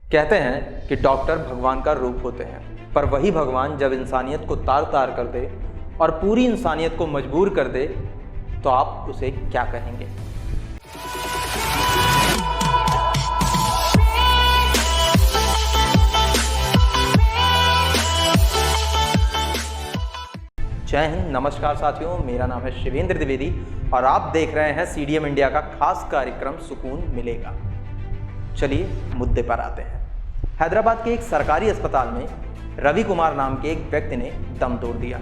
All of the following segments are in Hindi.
कहते हैं कि डॉक्टर भगवान का रूप होते हैं, पर वही भगवान जब इंसानियत को तार तार कर दे और पूरी इंसानियत को मजबूर कर दे तो आप उसे क्या कहेंगे। जय हिंद, नमस्कार साथियों, मेरा नाम है शिवेंद्र द्विवेदी और आप देख रहे हैं CDM इंडिया का खास कार्यक्रम सुकून मिलेगा। चलिए मुद्दे पर आते हैं। हैदराबाद के एक सरकारी अस्पताल में रवि कुमार नाम के एक व्यक्ति ने दम तोड़ दिया,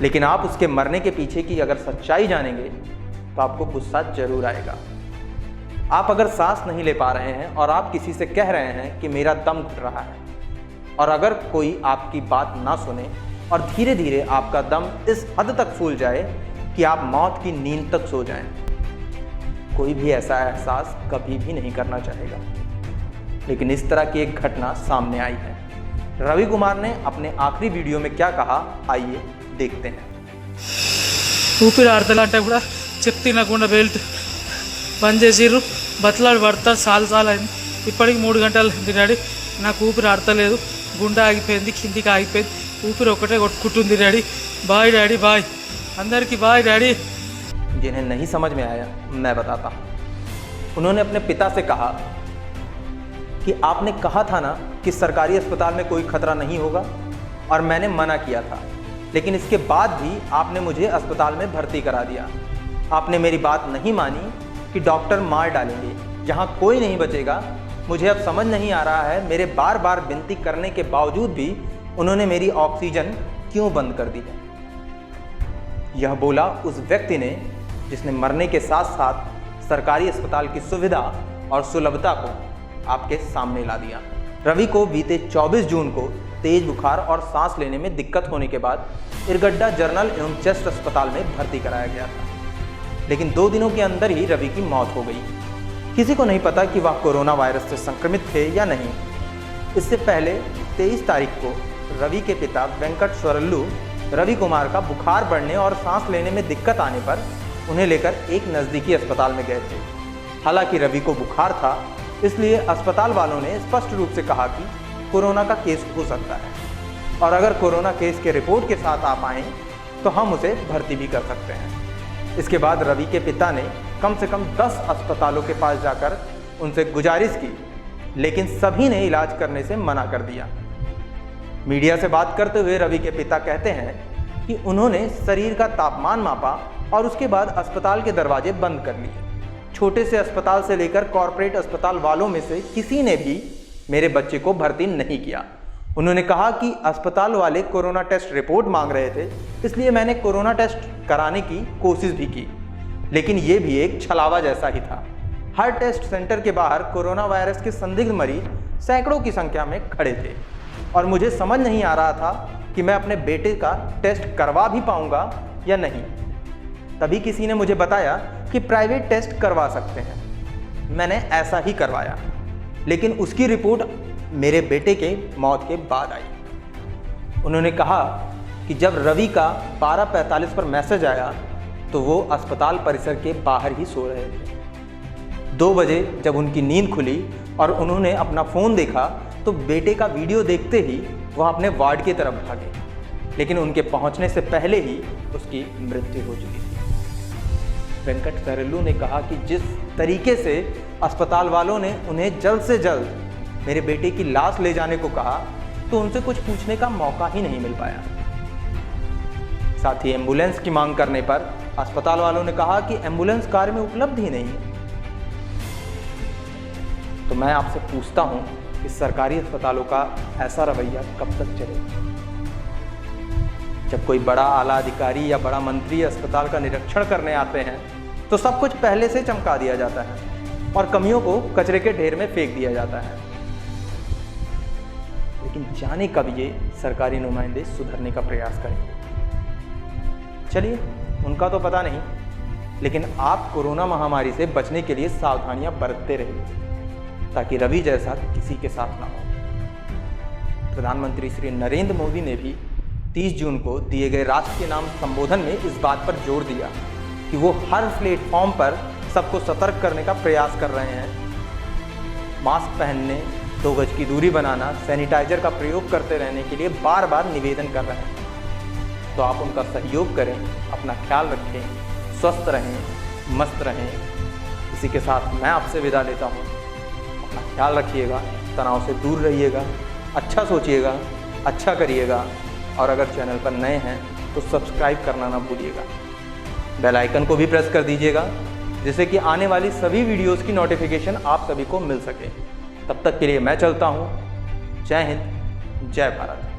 लेकिन आप उसके मरने के पीछे की अगर सच्चाई जानेंगे तो आपको गुस्सा जरूर आएगा। आप अगर सांस नहीं ले पा रहे हैं और आप किसी से कह रहे हैं कि मेरा दम घुट रहा है, और अगर कोई आपकी बात ना सुने और धीरे धीरे आपका दम इस हद तक फूल जाए कि आप मौत की नींद तक सो जाएं, कोई भी ऐसा एहसास कभी भी नहीं करना चाहेगा। लेकिन इस तरह की एक घटना सामने आई है। रवि कुमार ने अपने आखिरी वीडियो में क्या कहा, आइए देखते हैं। ఊపిరి ఆడతలంటే కూడా చెక్ తినకుండా బెల్ట్ బంద్ చేసిర్రు. బతలాడు పడతా చాలా అయింది. ఇప్పటికి 3 గంటలు డాడీ నాకు ఊపిరి ఆడతలేదు, గుండె ఆగిపోయింది, కిందికి ఆగిపోయింది, ఊపిరి ఒకటే కొట్టుకుంటుంది డాడీ. బాయ్ డాడీ, బాయ్ అందరికీ బాయ్ డాడీ. जिन्हें नहीं समझ में आया मैं बताता हूँ। उन्होंने अपने पिता से कहा कि आपने कहा था ना कि सरकारी अस्पताल में कोई खतरा नहीं होगा, और मैंने मना किया था, लेकिन इसके बाद भी आपने मुझे अस्पताल में भर्ती करा दिया। आपने मेरी बात नहीं मानी कि डॉक्टर मार डालेंगे, यहाँ कोई नहीं बचेगा। मुझे अब समझ नहीं आ रहा है मेरे बार बार विनती करने के बावजूद भी उन्होंने मेरी ऑक्सीजन क्यों बंद कर दी है। यह बोला उस व्यक्ति ने जिसने मरने के साथ साथ सरकारी अस्पताल की सुविधा और सुलभता को आपके सामने ला दिया। रवि को बीते 24 जून को तेज बुखार और सांस लेने में दिक्कत होने के बाद इरगड्डा जनरल एवं चेस्ट अस्पताल में भर्ती कराया गया था, लेकिन 2 दिनों के अंदर ही रवि की मौत हो गई। किसी को नहीं पता कि वह कोरोना वायरस से संक्रमित थे या नहीं। इससे पहले 23 तारीख को रवि के पिता वेंकट स्वरल्लू रवि कुमार का बुखार बढ़ने और सांस लेने में दिक्कत आने पर उन्हें लेकर एक नज़दीकी अस्पताल में गए थे। हालांकि रवि को बुखार था, इसलिए अस्पताल वालों ने स्पष्ट रूप से कहा कि कोरोना का केस हो सकता है, और अगर कोरोना केस के रिपोर्ट के साथ आप आएँ तो हम उसे भर्ती भी कर सकते हैं। इसके बाद रवि के पिता ने कम से कम 10 अस्पतालों के पास जाकर उनसे गुजारिश की, लेकिन सभी ने इलाज करने से मना कर दिया। मीडिया से बात करते हुए रवि के पिता कहते हैं कि उन्होंने शरीर का तापमान मापा और उसके बाद अस्पताल के दरवाजे बंद कर लिए। छोटे से अस्पताल से लेकर कॉरपोरेट अस्पताल वालों में से किसी ने भी मेरे बच्चे को भर्ती नहीं किया। उन्होंने कहा कि अस्पताल वाले कोरोना टेस्ट रिपोर्ट मांग रहे थे, इसलिए मैंने कोरोना टेस्ट कराने की कोशिश भी की, लेकिन ये भी एक छलावा जैसा ही था। हर टेस्ट सेंटर के बाहर कोरोना वायरस के संदिग्ध मरीज सैकड़ों की संख्या में खड़े थे, और मुझे समझ नहीं आ रहा था कि मैं अपने बेटे का टेस्ट करवा भी पाऊंगा या नहीं। तभी किसी ने मुझे बताया कि प्राइवेट टेस्ट करवा सकते हैं। मैंने ऐसा ही करवाया, लेकिन उसकी रिपोर्ट मेरे बेटे के मौत के बाद आई। उन्होंने कहा कि जब रवि का 12:45 पर मैसेज आया तो वो अस्पताल परिसर के बाहर ही सो रहे थे। 2 बजे जब उनकी नींद खुली और उन्होंने अपना फ़ोन देखा तो बेटे का वीडियो देखते ही वह अपने वार्ड की तरफ भागे, लेकिन उनके पहुंचने से पहले ही उसकी मृत्यु हो चुकी थी। वेंकट स्वरल्लू ने कहा कि जिस तरीके से अस्पताल वालों ने उन्हें जल्द से जल्द मेरे बेटे की लाश ले जाने को कहा, तो उनसे कुछ पूछने का मौका ही नहीं मिल पाया। साथ ही एम्बुलेंस की मांग करने पर अस्पताल वालों ने कहा कि एम्बुलेंस कार्य में उपलब्ध ही नहीं। तो मैं आपसे पूछता हूं कि सरकारी अस्पतालों का ऐसा रवैया कब तक चलेगा। जब कोई बड़ा आला अधिकारी या बड़ा मंत्री अस्पताल का निरीक्षण करने आते हैं तो सब कुछ पहले से चमका दिया जाता है और कमियों को कचरे के ढेर में फेंक दिया जाता है। लेकिन जाने कब ये सरकारी नुमाइंदे सुधरने का प्रयास करेंगे। चलिए, उनका तो पता नहीं, लेकिन आप कोरोना महामारी से बचने के लिए सावधानियां बरतते रहिए ताकि रवि जैसा किसी के साथ ना हो। प्रधानमंत्री श्री नरेंद्र मोदी ने भी 30 जून को दिए गए राष्ट्र के नाम संबोधन में इस बात पर जोर दिया कि वो हर प्लेटफॉर्म पर सबको सतर्क करने का प्रयास कर रहे हैं। मास्क पहनने, 2 गज की दूरी बनाना, सैनिटाइजर का प्रयोग करते रहने के लिए बार बार निवेदन कर रहे हैं। तो आप उनका सहयोग करें, अपना ख्याल रखें, स्वस्थ रहें, मस्त रहें। इसी के साथ मैं आपसे विदा लेता हूँ। अपना ख्याल रखिएगा, तनाव से दूर रहिएगा, अच्छा सोचिएगा, अच्छा करिएगा और अगर चैनल पर नए हैं तो सब्सक्राइब करना ना भूलिएगा। बेल आइकन को भी प्रेस कर दीजिएगा जिससे कि आने वाली सभी वीडियोस की नोटिफिकेशन आप सभी को मिल सके। तब तक के लिए मैं चलता हूँ। जय हिंद, जय भारत।